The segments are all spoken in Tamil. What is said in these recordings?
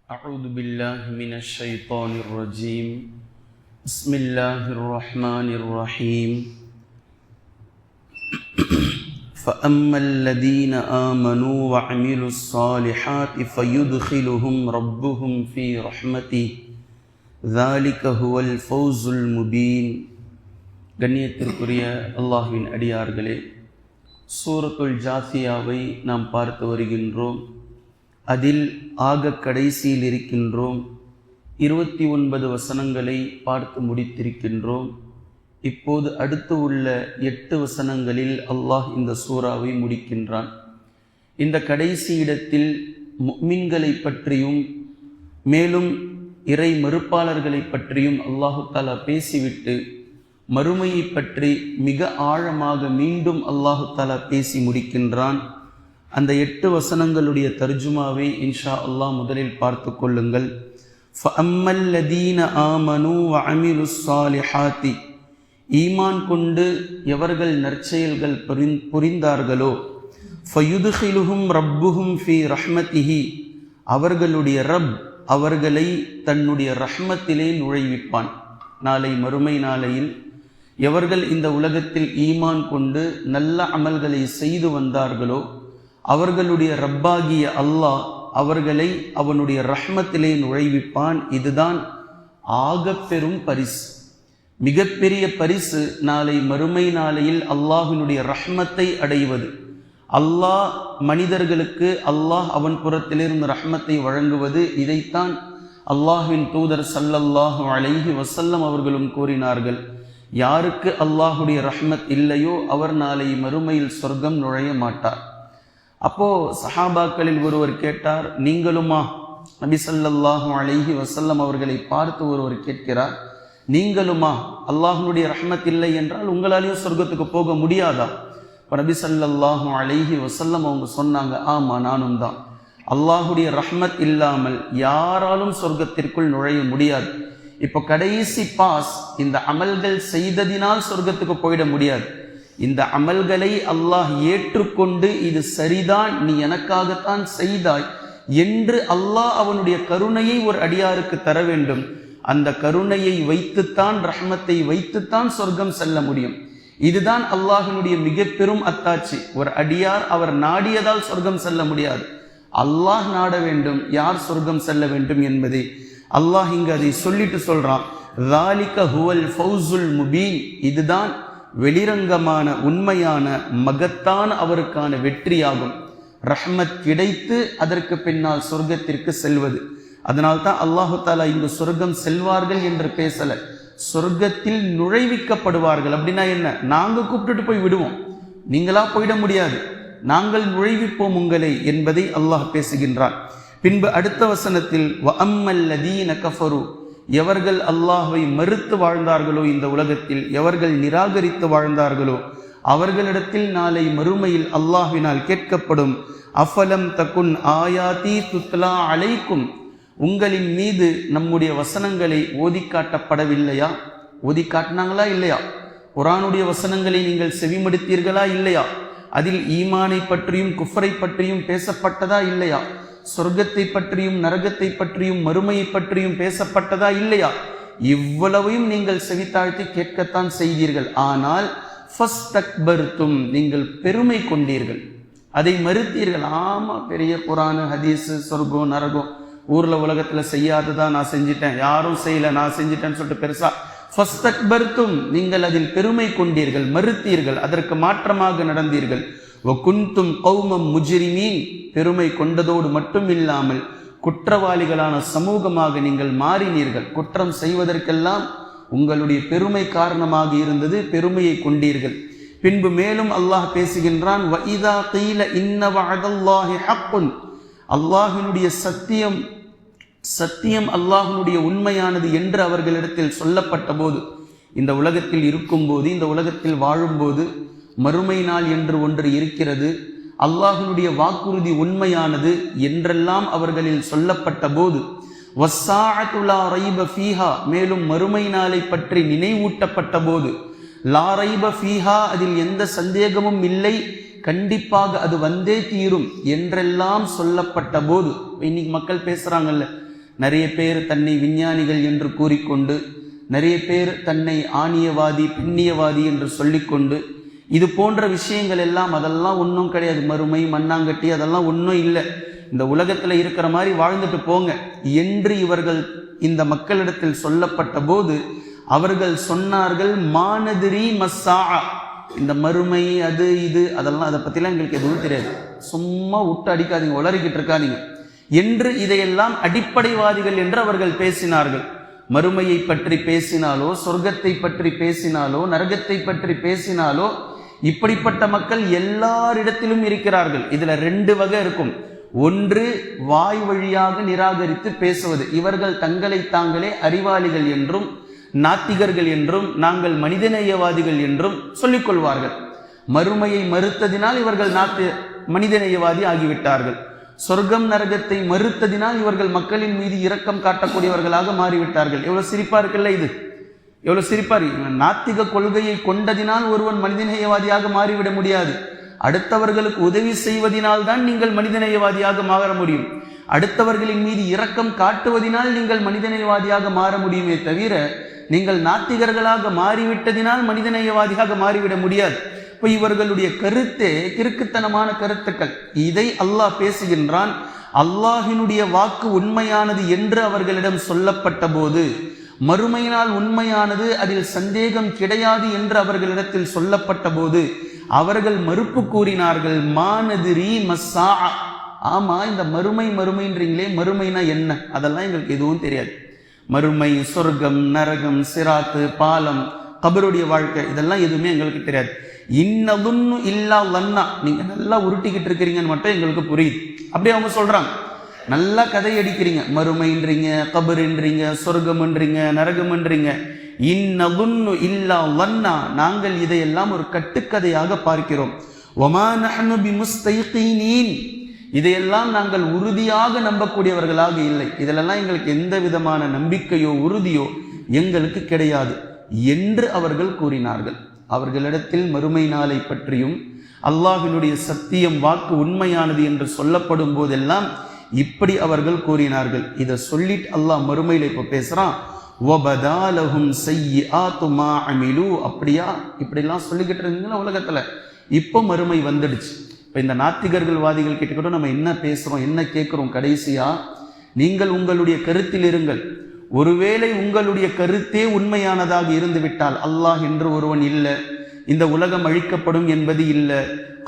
أعوذ بالله من الشيطان الرجيم بسم الله الرحمن الرحيم فأما الذين آمنوا وعملوا الصالحات فيدخلهم ربهم في رحمته ذلك هو الفوز المبين. கண்ணியத்திற்குரிய அல்லாஹ்வின் அடியார்களே, சூரத்துல் ஜாசியாவை நாம் பார்த்து வருகின்றோம். அதில் ஆக கடைசியில் இருக்கின்றோம். 29 வசனங்களை பார்த்து முடித்திருக்கின்றோம். இப்போது அடுத்து உள்ள 8 வசனங்களில் அல்லாஹ் இந்த சூறாவை முடிக்கின்றான். இந்த கடைசி இடத்தில் முஃமின்களை பற்றியும் மேலும் இறை மறுப்பாளர்களை பற்றியும் அல்லாஹு தஆலா பேசிவிட்டு மறுமையை பற்றி மிக ஆழமாக மீண்டும் அல்லாஹு தஆலா பேசி முடிக்கின்றான். அந்த 8 வசனங்களுடைய தர்ஜுமாவை இன்ஷா அல்லாஹ் முதலில் பார்த்து கொள்ளுங்கள். ஃபஅம்மல் லதீன ஆமனு வஅமிலு ஸாலிஹாத்தி, ஈமான் கொண்டு எவர்கள் நற்செயல்கள் புரிந்தார்களோ, ஃபயுத்கிலுஹும் ரப்புஹும் ஃபீ ரஹ்மத்திஹி, அவர்களுடைய ரப் அவர்களை தன்னுடைய ரஹ்மத்திலே நுழைவிப்பான். நாளை மறுமை நாளையில் எவர்கள் இந்த உலகத்தில் ஈமான் கொண்டு நல்ல அமல்களை செய்து வந்தார்களோ அவர்களுடைய ரப்பாகிய அல்லாஹ் அவர்களை அவனுடைய ரஹ்மத்திலே நுழைவிப்பான். இதுதான் ஆகப்பெரும் பரிசு, மிகப்பெரிய பரிசு. நாளை மறுமை நாளையில் அல்லாஹினுடைய ரஹ்மத்தை அடைவது, அல்லாஹ் மனிதர்களுக்கு அல்லாஹ் அவன் புறத்திலிருந்து ரஹ்மத்தை வழங்குவது. இதைத்தான் அல்லாஹ்வின் தூதர் ஸல்லல்லாஹு அலைஹி வஸல்லம் அவர்களும் கூறினார்கள். யாருக்கு அல்லாஹுடைய ரஹ்மத் இல்லையோ அவர் நாளை மறுமையில் சொர்க்கம் நுழைய மாட்டார். அப்போ சஹாபாக்களில் ஒருவர் கேட்டார், நீங்களுமா? நபி ஸல்லல்லாஹு அலைஹி வஸல்லம் அவர்களை பார்த்து ஒருவர் கேட்கிறார், நீங்களுமா? அல்லாஹ்வுடைய ரஹ்மத் இல்லை என்றால் உங்களாலேயும் சொர்க்கத்துக்கு போக முடியாதா? நபி ஸல்லல்லாஹு அலைஹி வஸல்லம் அவங்க சொன்னாங்க, ஆமா நானும் தான். அல்லாஹுடைய ரஹ்மத் இல்லாமல் யாராலும் சொர்க்கத்திற்குள் நுழைய முடியாது. இப்போ கடைசி பாஸ், இந்த அமல்கள் செய்ததினால் சொர்க்கத்துக்கு போயிட முடியாது. இந்த அமல்களை அல்லாஹ் ஏற்றுக்கொண்டு இது சரிதான், நீ எனக்காகத்தான் செய்தாய் என்று அல்லாஹ் அவனுடைய கருணையை ஒரு அடியாருக்கு தர வேண்டும். அந்த கருணையை வைத்துத்தான், ரஹ்மத்தை வைத்துத்தான் சொர்க்கம் செல்ல முடியும். இதுதான் அல்லாஹினுடைய மிக பெரும் அத்தாட்சி. ஒரு அடியார் அவர் நாடியதால் சொர்க்கம் செல்ல முடியாது, அல்லாஹ் நாட வேண்டும் யார் சொர்க்கம் செல்ல வேண்டும் என்பதை அல்லாஹ் இங்கு அதை சொல்லிட்டு சொல்றான். ذَلِكَ هُوَ الْفَوْزُ الْمُبِينُ, இதுதான் வெளிரங்கமான உண்மையான மகத்தான அவருக்கான வெற்றியாகும். ரஹ்மத் கிடைத்து அதற்கு பின்னால் சொர்க்கத்திற்கு செல்வது. அதனால்தான் அல்லாஹு தஆலா இங்கு சொர்க்கம் செல்வார்கள் என்று பேசல, சொர்க்கத்தில் நுழைவிக்கப்படுவார்கள். அப்படின்னா என்ன? நாங்க கூப்பிட்டுட்டு போய் விடுவோம், நீங்களா போயிட முடியாது, நாங்கள் நுழைவிப்போம் உங்களை என்பதை அல்லாஹ் பேசுகின்றான். பின்பு அடுத்த வசனத்தில் வஅம்மல் லதீன கஃபரு, எவர்கள் அல்லாஹ்வை மறுத்து வாழ்ந்தார்களோ, இந்த உலகத்தில் எவர்கள் நிராகரித்து வாழ்ந்தார்களோ அவர்களிடத்தில் நாளை மறுமையில் அல்லாஹ்வினால் கேட்கப்படும், அஃபலம் தகுன் ஆயாதி துத்லா அலைக்கும், உங்களின் மீது நம்முடைய வசனங்களை ஓதி காட்டப்படவில்லையா? ஓதி காட்டினாங்களா இல்லையா? குர்ஆனுடைய வசனங்களை நீங்கள் செவிமடுத்தீர்களா இல்லையா? அதில் ஈமானை பற்றியும் குஃப்ரை பற்றியும் பேசப்பட்டதா இல்லையா? சொர்க்கத்தை பற்றியும் நரகத்தை பற்றியும் மறுமையை பற்றியும் பேசப்பட்டதா இல்லையா? இவ்வளவையும் நீங்கள் செவித்தாழ்த்தி கேட்கத்தான் செய்தீர்கள். ஆனால் ஃபஸ்தக்பர்தும், நீங்கள் பெருமை கொண்டீர்கள், அதை மறுத்தீர்கள். ஆமா, பெரிய குர்ஆன் ஹதீஸ் சொர்க்கம் நரகம் ஊர்ல உலகத்துல செய்யாததா நான் செஞ்சிட்டேன், யாரும் செய்யல நான் செஞ்சிட்டேன்னு சொல்லிட்டு பெருசா ஃபஸ்தக்பர்தும், நீங்கள் அதில் பெருமை கொண்டீர்கள், மறுத்தீர்கள், அதற்கு மாற்றமாக நடந்தீர்கள். வகுந்தும் கௌமம் முஜ்ரிமீன், பெருமை கொண்டதோடு மட்டும் இல்லாமல் குற்றவாளிகளான சமூகமாக நீங்கள் மாறினீர்கள். குற்றம் செய்வதற்கெல்லாம் உங்களுடைய பெருமை காரணமாக இருந்தது, பெருமையை கொண்டீர்கள். பின்பு மேலும் அல்லாஹ் பேசுகின்றான், வஇதா கீல இன்ன வஅதல்லாஹி ஹக்குன், அல்லாஹ்வினுடைய சத்தியம் அல்லாஹ்வினுடைய உண்மையானது என்று அவர்களிடத்தில் சொல்லப்பட்ட போது, இந்த உலகத்தில் இருக்கும்போது, இந்த உலகத்தில் வாழும்போது மறுமை நாள் என்று ஒன்று இருக்கிறது, அல்லாஹ்வினுடைய வாக்குறுதி உண்மையானது என்றெல்லாம் அவர்களில் சொல்லப்பட்ட போது, வஸ்ஸாஅத்து லா ரைப ஃபீஹா, மேலும் மறுமை நாளை பற்றி நினைவூட்டப்பட்ட போது, லா ரைப ஃபீஹா, அதில் எந்த சந்தேகமும் இல்லை, கண்டிப்பாக அது வந்தே தீரும் என்றெல்லாம் சொல்லப்பட்ட போது. இன்னைக்கு மக்கள் பேசுறாங்கல்ல, நிறைய பேர் தன்னை விஞ்ஞானிகள் என்று கூறிக்கொண்டு, நிறைய பேர் தன்னை ஆணியவாதி பின்னியவாதி என்று சொல்லிக்கொண்டு, இது போன்ற விஷயங்கள் எல்லாம் அதெல்லாம் ஒன்றும் கிடையாது, மறுமை மண்ணாங்கட்டி அதெல்லாம் ஒன்றும் இல்லை, இந்த உலகத்தில் இருக்கிற மாதிரி வாழ்ந்துட்டு போங்க என்று இவர்கள் இந்த மக்களிடத்தில் சொல்லப்பட்ட போது அவர்கள் சொன்னார்கள், மானதிரி மஸ்ஸா, இந்த மறுமை அது இது அதெல்லாம் அதை பற்றிலாம் எங்களுக்கு எதுவும் தெரியாது, சும்மா விட்டு அடிக்காதீங்க, உளறிக்கிட்டு இருக்காதீங்க என்று இதையெல்லாம் அடிப்படைவாதிகள் என்று அவர்கள் பேசினார்கள். மறுமையை பற்றி பேசினாலோ, சொர்க்கத்தை பற்றி பேசினாலோ, நரகத்தை பற்றி பேசினாலோ, இப்படிப்பட்ட மக்கள் எல்லாரிடத்திலும் இருக்கிறார்கள். இதுல 2 வகை இருக்கும். ஒன்று, வாய் வழியாக நிராகரித்து பேசுவது. இவர்கள் தங்களை தாங்களே அறிவாளிகள் என்றும் நாத்திகர்கள் என்றும் நாங்கள் மனிதநேயவாதிகள் என்றும் சொல்லிக் கொள்வார்கள். மறுமையை மறுத்ததினால் இவர்கள் மனிதநேயவாதி ஆகிவிட்டார்கள். சொர்க்கம் நரகத்தை மறுத்ததினால் இவர்கள் மக்களின் மீது இரக்கம் காட்டக்கூடியவர்களாக மாறிவிட்டார்கள். எவ்வளவு சிரிப்பா இருக்குல்ல இது, எவ்வளவு சிரிப்பா இருக்கு. நாத்திக கொள்கையை கொண்டதினால் ஒருவன் மனிதநேயவாதியாக மாறிவிட முடியாது. அடுத்தவர்களுக்கு உதவி செய்வதனால் தான் நீங்கள் மனிதநேயவாதியாக மாற முடியும். அடுத்தவர்களின் மீது இரக்கம் காட்டுவதனால் நீங்கள் மனிதநேயவாதியாக மாற முடியுமே தவிர, நீங்கள் நாத்திகர்களாக மாறிவிட்டதினால் மனிதநேயவாதியாக மாறிவிட முடியாது. இப்போ இவர்களுடைய கருத்தே கிறுக்குத்தனமான கருத்துக்கள். இதை அல்லாஹ் பேசுகின்றான். அல்லாஹினுடைய வாக்கு உண்மையானது என்று அவர்களிடம் சொல்லப்பட்ட போது, மறுமையினால் உண்மையானது, அதில் சந்தேகம் கிடையாது என்று அவர்களிடத்தில் சொல்லப்பட்ட போது அவர்கள் மறுப்பு கூறினார்கள், மானதிரி மஸ்ஸா, ஆமா இந்த மறுமைன்றீங்களே, மறுமைனா என்ன, அதெல்லாம் எங்களுக்கு எதுவும் தெரியாது. மறுமை, சொர்க்கம், நரகம், சிராத்து, பாலம், கபருடைய வாழ்க்கை, இதெல்லாம் எதுவுமே எங்களுக்கு தெரியாது. இன்னதுன்னு இல்லா லன்னா, நீங்க நல்லா உருட்டிக்கிட்டு இருக்கிறீங்கன்னு மட்டும் எங்களுக்கு புரியுது. அப்படியே அவங்க சொல்றாங்க, நல்லா கதை அடிக்கிறீங்க, மறுமைன்றீங்க, கபருன்றீங்க, சொர்க்கம்ன்றீங்க, நரகம்ன்றீங்க. இன்னதுன்னு இல்லா லன்னா, நாங்கள் இதையெல்லாம் ஒரு கட்டுக்கதையாக பார்க்கிறோம். வமா நஹ்னு பிமுஸ்தைகீனீன், இதையெல்லாம் நாங்கள் உறுதியாக நம்பக்கூடியவர்களாக இல்லை, இதிலெல்லாம் எங்களுக்கு எந்த விதமான நம்பிக்கையோ உறுதியோ எங்களுக்கு கிடையாது என்று அவர்கள் கூறினார்கள். அவர்களிடத்தில் மறுமை நாளை பற்றியும் அல்லாஹ்வினுடைய சத்தியம் வாக்கு உண்மையானது என்று சொல்லப்படும் போதெல்லாம் இப்படி அவர்கள் கூறினார்கள். இதை சொல்லிட்டு அல்லாஹ் மறுமையில இப்ப பேசுறான், வபதாலஹும் ஸய்யிஆத்து மா அமிலு. அப்படியா, இப்படிலாம் சொல்லிக்கிட்டு இருந்தீங்களா உலகத்துல, இப்போ மறுமை வந்துடுச்சு. இப்போ இந்த நாத்திகர்கள் வாதிகள் கிட்ட கூட நம்ம என்ன பேசுறோம், என்ன கேட்கிறோம், கடைசியா நீங்கள் உங்களுடைய கருத்தில் இருங்கள். ஒருவேளை உங்களுடைய கருத்தே உண்மையானதாக இருந்து விட்டால், அல்லாஹ் என்று ஒருவன் இல்லை, இந்த உலகம் அழிக்கப்படும் என்பது இல்லை,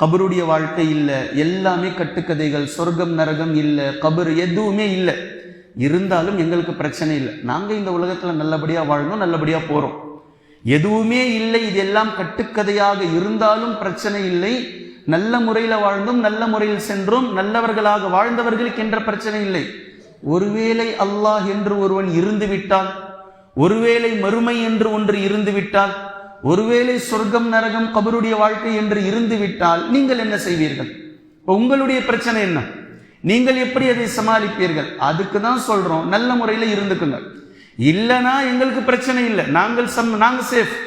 கபருடைய வாழ்க்கை இல்லை, எல்லாமே கட்டுக்கதைகள், சொர்க்கம் நரகம் இல்லை, கபர் எதுவுமே இல்லை, இருந்தாலும் எங்களுக்கு பிரச்சனை இல்லை, நாங்க இந்த உலகத்துல நல்லபடியா வாழ்ந்தோம், நல்லபடியா போறோம், எதுவுமே இல்லை, இதெல்லாம் கட்டுக்கதையாக இருந்தாலும் பிரச்சனை இல்லை, நல்ல முறையில வாழ்ந்தோம், நல்ல முறையில் சென்றோம், நல்லவர்களாக வாழ்ந்தவர்களுக்கு என்ற பிரச்சனை இல்லை. ஒருவேளை அல்லாஹ் என்று ஒருவன் இருந்து விட்டால், ஒருவேளை மறுமை என்று ஒன்று இருந்து விட்டால், ஒருவேளை சொர்க்கம் நரகம் கபருடைய வாழ்க்கை என்று இருந்து விட்டால் நீங்கள் என்ன செய்வீர்கள்? உங்களுடைய பிரச்சனை என்ன? நீங்கள் எப்படி அதை சமாளிப்பீர்கள்? அதுக்கு தான் சொல்றோம், நல்ல முறையில இருந்துக்குங்க. இல்லைனா எங்களுக்கு பிரச்சனை இல்லை, நாங்க சேஃப்.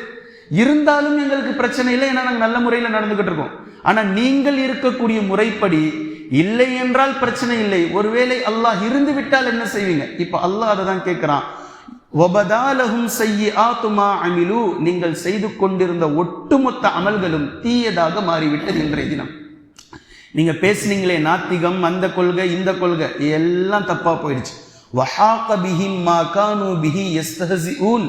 இருந்தாலும் எங்களுக்கு பிரச்சனை இல்லை, ஏன்னா நாங்கள் நல்ல முறையில் நடந்துகிட்டு இருக்கோம். ஆனா நீங்கள் இருக்கக்கூடிய முறைப்படி இல்லை என்றால் பிரச்சனை இல்லை. ஒருவேளை அல்லாஹ் இருந்து விட்டால் என்ன செய்வீங்க? இப்ப அல்லாஹ் அதை தான் கேட்கிறான், வபதாலஹும் ஸய்யிஆத்து மா அமிலு, நீங்கள் செய்து கொண்டிருந்த ஒட்டுமொத்த அமல்களும் தீயதாக மாறிவிட்டது இன்றைய தினம். நீங்க பேசுனீங்களே நாத்திகம், அந்த கொள்கை இந்த கொள்கை எல்லாம் தப்பா போயிடுச்சு. வஹாக பிஹிம் மா கானூ பிஹி யஸ்தஹ்சிஊன்,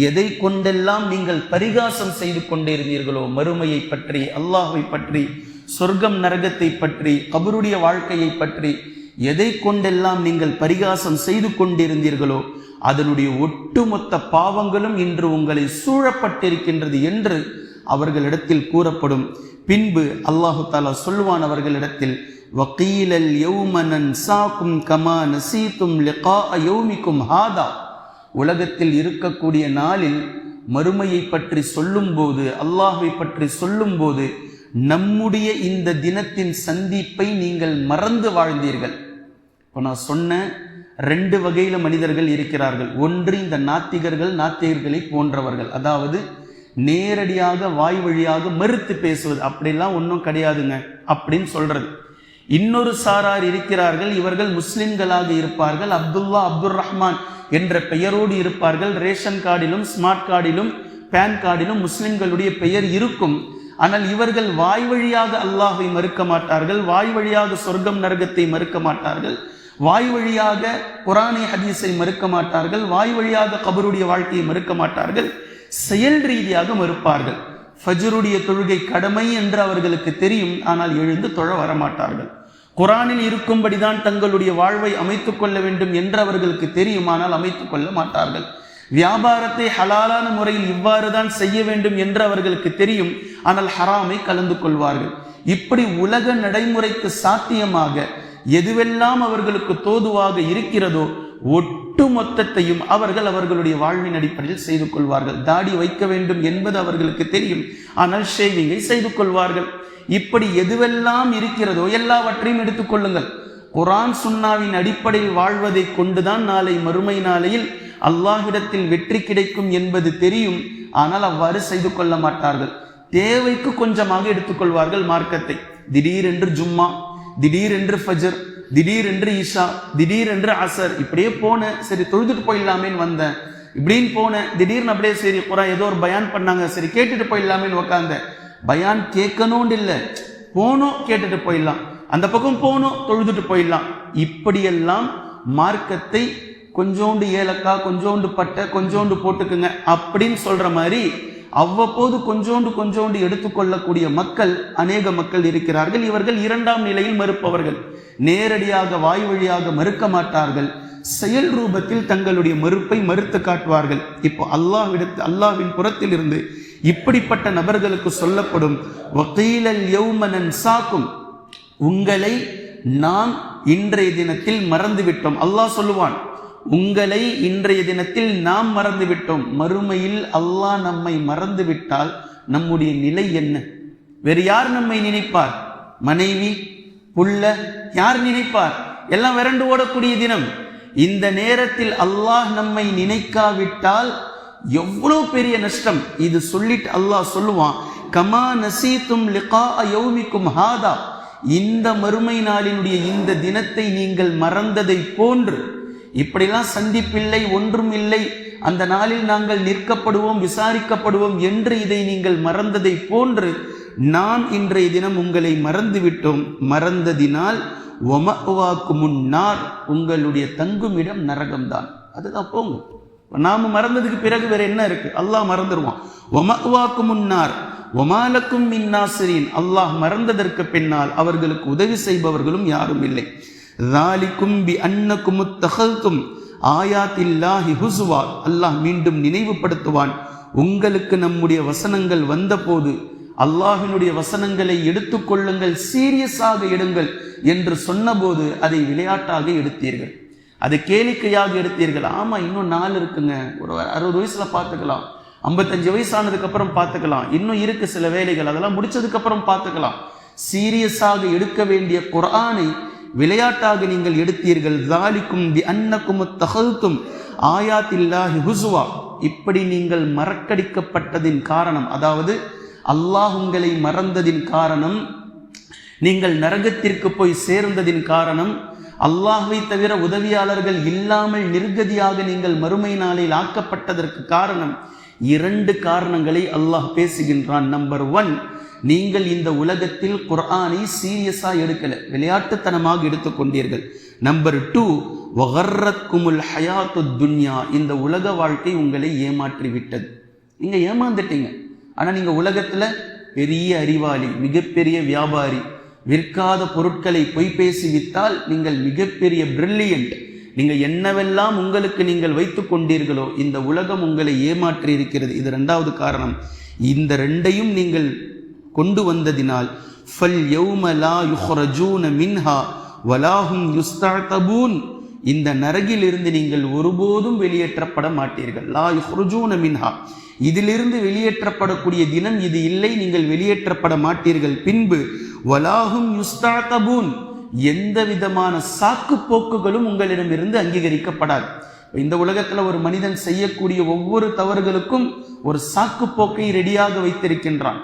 எதை கொண்டெல்லாம் நீங்கள் பரிகாசம் செய்து கொண்டிருந்தீர்களோ, மறுமையை பற்றி, அல்லாஹ்வை பற்றி, சொர்க்கம் நரகத்தை பற்றி, கபருடைய வாழ்க்கையை பற்றி, எதை கொண்டெல்லாம் நீங்கள் பரிகாசம் செய்து கொண்டிருந்தீர்களோ அதனுடைய ஒட்டுமொத்த பாவங்களும் இன்று உங்களை சூழப்பட்டிருக்கின்றது என்று அவர்களிடத்தில் கூறப்படும். பின்பு அல்லாஹு தஆலா சொல்லுவான் அவர்களிடத்தில், வகீலல் யௌம நன்சாகும் கமா நசீதும் லிகாஅ யௌமிக்கும் ஹாதா, உலகத்தில் இருக்கக்கூடிய நாளில் மறுமையை பற்றி சொல்லும் போது, அல்லாஹ்வை பற்றி சொல்லும் போது, நம்முடைய இந்த தினத்தின் சந்திப்பை நீங்கள் மறந்து வாழ்ந்தீர்கள். இப்போ நான் சொன்ன 2 வகையில மனிதர்கள் இருக்கிறார்கள். ஒன்று இந்த நாத்திகர்களை போன்றவர்கள், அதாவது நேரடியாக வாய் வழியாக மறுத்து பேசுவது, அப்படிலாம் ஒன்றும் கிடையாதுங்க அப்படின்னு சொல்றது. இன்னொரு சாரார் இருக்கிறார்கள், இவர்கள் முஸ்லிம்களாக இருப்பார்கள், அப்துல்லா அப்துல் ரஹ்மான் என்ற பெயரோடு இருப்பார்கள். ரேஷன் கார்டிலும் ஸ்மார்ட் கார்டிலும் பேன் கார்டிலும் முஸ்லிம்களுடைய பெயர் இருக்கும். ஆனால் இவர்கள் வாய் வழியாக அல்லாஹை மறுக்க மாட்டார்கள், வாய் வழியாக சொர்க்கம் நரகத்தை மறுக்க மாட்டார்கள், வாய் வழியாக குர்ஆனை ஹதீஸை மறுக்க மாட்டார்கள், வாய் வழியாக கபருடைய வாழ்க்கையை மறுக்க மாட்டார்கள், செயல் ரீதியாக மறுப்பார்கள். ஃபஜ்ருடைய தொழுகை கடமை என்று அவர்களுக்கு தெரியும், ஆனால் எழுந்து தொழ வரமாட்டார்கள். குர்ஆனில் இருக்கும்படிதான் தங்களுடைய வாழ்வை அமைத்துக் கொள்ள வேண்டும் என்று அவர்களுக்கு தெரியும், ஆனால் அமைத்துக் கொள்ள மாட்டார்கள். வியாபாரத்தை ஹலாலான முறையில் இவ்வாறு தான் செய்ய வேண்டும் என்று அவர்களுக்கு தெரியும், ஆனால் ஹராமை கலந்து கொள்வார்கள். இப்படி உலக நடைமுறைக்கு சாத்தியமாக எதுவெல்லாம் அவர்களுக்கு தோதுவாக இருக்கிறதோ ஒட்டு மொத்தத்தையும் அவர்கள் அவர்களுடைய வாழ்வின் அடிப்படையில் செய்து கொள்வார்கள். தாடி வைக்க வேண்டும் என்பது அவர்களுக்கு தெரியும், ஆனால் ஷேவிங்கை செய்து கொள்வார்கள். இப்படி எதுவெல்லாம் இருக்கிறதோ எல்லாவற்றையும் எடுத்துக்கொள்ளுங்கள். குர்ஆன் சுன்னாவின் அடிப்படையில் வாழ்வதை கொண்டுதான் நாளை மறுமை நாளையில் அல்லாஹ்விடத்தில் வெற்றி கிடைக்கும் என்பது தெரியும், ஆனால் அவ்வாறு செய்து கொள்ள மாட்டார்கள். தேவைக்கு கொஞ்சமாக எடுத்துக்கொள்வார்கள் மார்க்கத்தை. திடீரென்று ஜும்மா, திடீரென்று ஃபஜர், திடீரென்று இஷா, திடீரென்று அசர், இப்படியே போனேன், சரி தொழுதுட்டு போயிடலாமேன்னு வந்தேன், இப்படின்னு போனேன், திடீர்னு அப்படியே சரி குர்ஆன் ஏதோ ஒரு பயான் பண்ணாங்க, சரி கேட்டுட்டு போயிடலாமேன்னு உட்காந்தேன். பயான் கேட்கணும்னு இல்லை, போனோம் கேட்டுட்டு போயிடலாம், அந்த பக்கம் போனோம் தொழுதுட்டு போயிடலாம். இப்படியெல்லாம் மார்க்கத்தை கொஞ்சோண்டு ஏலக்காய், கொஞ்சோண்டு பட்டை, கொஞ்சோண்டு போட்டுக்குங்க அப்படின்னு சொல்ற மாதிரி அவ்வப்போது கொஞ்சோண்டு எடுத்துக்கொள்ளக்கூடிய மக்கள் அநேக மக்கள் இருக்கிறார்கள். இவர்கள் இரண்டாம் நிலையில் மறுப்பவர்கள். நேரடியாக வாய் வழியாக மறுக்க மாட்டார்கள், செயல் ரூபத்தில் தங்களுடைய மறுப்பை மறுத்து காட்டுவார்கள். இப்போ அல்லாஹ்வின் புறத்தில் இருந்து இப்படிப்பட்ட நபர்களுக்கு சொல்லப்படும் வகீலல் யௌம நன்சாக்கும், உங்களை நாம் இன்றைய தினத்தில் மறந்துவிட்டோம். அல்லாஹ் சொல்லுவான், உங்களை இன்றைய தினத்தில் நாம் மறந்துவிட்டோம். மறுமையில் அல்லாஹ் நம்மை மறந்துவிட்டால் நம்முடைய நிலை என்ன? வேறு யார் நம்மை நினைப்பார்? மனைவி, புள்ள, யார் நினைப்பார்? எல்லாம் விரண்டு ஓடக்கூடிய தினம். இந்த நேரத்தில் அல்லாஹ் நம்மை நினைக்காவிட்டால் எவ்வளவு பெரிய நஷ்டம். இது சொல்லிட்டு அல்லாஹ் சொல்லுவான், கமா நசீதும் லிகா யௌமிக்கும் ஹாதா, இந்த மறுமை நாளினுடைய இந்த தினத்தை நீங்கள் மறந்ததை போன்று. இப்படிலாம் சந்திப்பில்லை, ஒன்றும் இல்லை, அந்த நாளில் நாங்கள் நிற்கப்படுவோம், விசாரிக்கப்படுவோம் என்று இதை நீங்கள் மறந்ததை போன்று நாம் இன்றைய தினம் உங்களை மறந்துவிட்டோம். மறந்ததினால் ஒமவாக்கு முன்னார், உங்களுடைய தங்குமிடம் நரகம்தான். அதுதான் போங்க. நாம மறந்ததுக்கு பிறகு வேற என்ன இருக்கு? அல்லாஹ் மறந்துடுவான். ஒமவாக்கு முன்னார் ஒமாலக்கும் மின் நாசிரீன், அல்லாஹ் மறந்ததற்கு பின்னால் அவர்களுக்கு உதவி செய்பவர்களும் யாரும் இல்லை. ذَلِكُمْ بِأَنَّكُمُ اتَّخَذْتُمْ آيَاتِ اللَّهِ هُزُوًا, அல்லாஹ் மீண்டும் நினைவுபடுத்துவான், உங்களுக்கு நம்முடைய வசனங்கள் வந்தபோது அல்லாஹ்வினுடைய வசனங்களை எடுத்துக்கொள்ளுங்கள், சீரியஸாக எடுங்கள் என்று சொன்னபோது அதை விளையாட்டாக எடுத்தீர்கள், அதை கேளிக்கையாக எடுத்தீர்கள். ஆமா, இன்னும் நாள் இருக்குங்க, ஒரு 60 வயசுல பார்த்துக்கலாம், 55 வயசானதுக்கு அப்புறம் பார்த்துக்கலாம், இன்னும் இருக்கு சில வேலைகள், அதெல்லாம் முடிச்சதுக்கு அப்புறம் பார்த்துக்கலாம். சீரியஸாக எடுக்க வேண்டிய குர்ஆனை விளையாட்டாக நீங்கள் எடுத்தீர்கள். ذَلِكُمْ بِأَنَّكُمُ اتَّخَذْتُمْ آيَاتِ اللَّهِ هُزُوًا, இப்படி நீங்கள் மறக்கடிக்கப்பட்டதின் காரணம், அதாவது அல்லாஹ் உங்களை மறந்ததின் காரணம், நீங்கள் நரகத்திற்கு போய் சேர்ந்ததின் காரணம், அல்லாஹ்வை தவிர உதவியாளர்கள் இல்லாமல் நிர்கதியாக நீங்கள் மறுமை நாளில் ஆக்கப்பட்டதற்கு காரணம். 2 காரணங்களை அல்லாஹ் பேசுகின்றான். நம்பர் 1, நீங்கள் இந்த உலகத்தில் குர்ஆனை சீரியஸா எடுக்கல, விளையாட்டுத்தனமாக எடுத்துக்கொண்டீர்கள். நம்பர் 2, வகர்ரத்குமுல் ஹயாத்துத் துன்யா, இந்த உலக வாழ்க்கை உங்களை ஏமாற்றி விட்டது. நீங்க ஏமாந்துட்டீங்க. ஆனா நீங்க உலகத்துல பெரிய அறிவாளி, மிகப்பெரிய வியாபாரி, விற்காத பொருட்களை பொய் பேசி வித்தால் நீங்கள் மிகப்பெரிய பிரில்லியன்ட். நீங்க என்னவெல்லாம் உங்களுக்கு நீங்கள் வைத்துக் கொண்டீர்களோ இந்த உலகம் உங்களை ஏமாற்றி இருக்கிறது. இது 2வது காரணம். இந்த 2ஐயும் நீங்கள் கொண்டு வந்ததினால் ஃபல் யௌம லா யுஹ்ரஜூன மின்ஹா வலாஹும் யுஸ்தஅதபூன், இந்த நரகிலிருந்து நீங்கள் ஒருபோதும் வெளியேற்றப்பட மாட்டீர்கள். லா யுஹ்ரஜூன மின்ஹா, இதிலிருந்து வெளியேற்றப்படக்கூடிய தினம் இது இல்லை, நீங்கள் வெளியேற்றப்பட மாட்டீர்கள். பின்பு வலாஹும் யுஸ்தஅதபூன், எந்த விதமான சாக்கு போக்குகளும் உங்களிடமிருந்து அங்கீகரிக்கப்படாது. இந்த உலகத்துல ஒரு மனிதன் செய்யக்கூடிய ஒவ்வொரு தவறுகளுக்கும் ஒரு சாக்கு போக்கை ரெடியாக வைத்திருக்கின்றான்.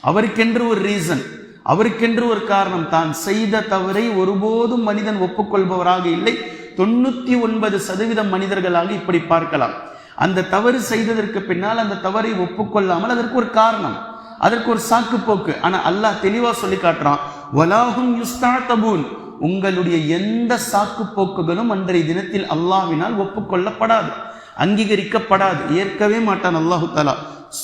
அவருக்கென்று ஒரு ரீசன், அவருக்கென்று ஒரு காரணம். தான் செய்த தவறை ஒருபோதும் மனிதன் ஒப்புக்கொள்பவராக இல்லை. 99% மனிதர்களாக இப்படி பார்க்கலாம். அந்த தவறு செய்ததற்கு பின்னால் அந்த தவறை ஒப்புக்கொள்ளாமல் அதற்கு ஒரு காரணம், அதற்கு ஒரு சாக்கு போக்கு. ஆனா அல்லாஹ் தெளிவா சொல்லி காட்டுறான், வலாஹும் யுஸ்தாதபூன், உங்களுடைய எந்த சாக்கு போக்குகளும் அன்றைய தினத்தில் அல்லாஹ்வினால் ஒப்புக்கொள்ளப்படாது, அங்கீகரிக்கப்படாது, ஏற்கவே மாட்டான் அல்லாஹு தஆலா.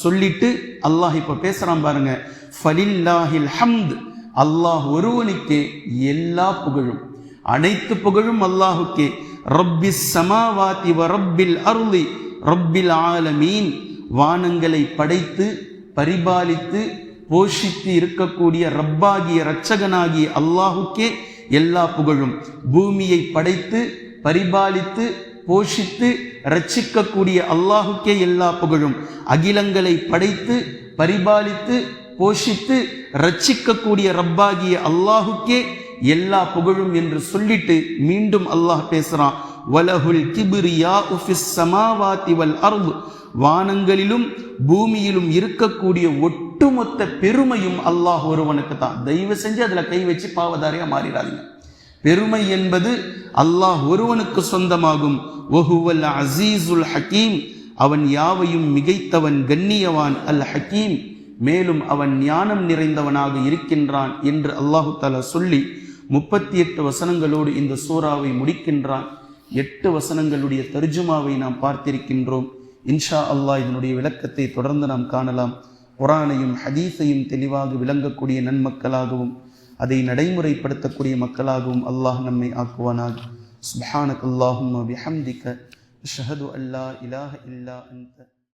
சொல்லிட்டு அல்லாஹ் இப்ப பேசுறான் பாருங்க, ஃபலில்லாஹில் ஹம்த், அல்லாஹ் ஒருவனுக்கே எல்லா புகழும், அனைத்து புகழும் அல்லாஹுக்கே. ரப்பிஸ் ஸமாவாதி வ ரப்பில் அர்ளி ரப்பில் ஆலமீன், வானங்களை படைத்து பரிபாலித்து போஷித்து இருக்கக்கூடிய ரப்பாகிய இரட்சகனாகிய அல்லாஹுக்கே எல்லா புகழும். பூமியை படைத்து பரிபாலித்து போஷித்து ரட்சிக்கக்கூடிய அல்லாஹுக்கே எல்லா புகழும். அகிலங்களை படைத்து பரிபாலித்து போஷித்து ரட்சிக்கக்கூடிய ரப்பாகிய அல்லாஹுக்கே எல்லா புகழும் என்று சொல்லிட்டு மீண்டும் அல்லாஹ் பேசுறான், வலஹுல் கிப்ரியாஉ ஃபிஸ் ஸமாவாதி வல் அர்த், வானங்களிலும் பூமியிலும் இருக்கக்கூடிய ஒட்டுமொத்த பெருமையும் அல்லாஹ் ஒருவனுக்கு தான். தயவு செஞ்சு அதுல கை வச்சு பாவதாரியா மாறிடாதீங்க. பெருமை என்பது அல்லாஹ் ஒருவனுக்கு சொந்தமாகும். வஹுவல் அஸீஸுல் ஹக்கீம், அவன் யாவையும் மிகைத்தவன், கண்ணியவான். அல் ஹக்கீம், மேலும் அவன் ஞானம் நிறைந்தவனாக இருக்கின்றான் என்று அல்லாஹு தஆலா சொல்லி 38 வசனங்களோடு இந்த சூராவை முடிக்கின்றான். 8 வசனங்களுடைய தர்ஜுமாவை நாம் பார்த்திருக்கின்றோம். இன்ஷா அல்லாஹ் இதனுடைய விளக்கத்தை தொடர்ந்து நாம் காணலாம். குர்ஆனையும் ஹதீஸையும் தெளிவாக விளங்கக்கூடிய நன்மக்களாகவும் அதை நடைமுறைப்படுத்தக்கூடிய மக்களாகவும் அல்லாஹ் நம்மை ஆக்குவானாக. சுப்ஹானக அல்லாஹும்ம பிஹம்திக அஷ்ஹது அல்லா இலாஹ இல்லா அன்த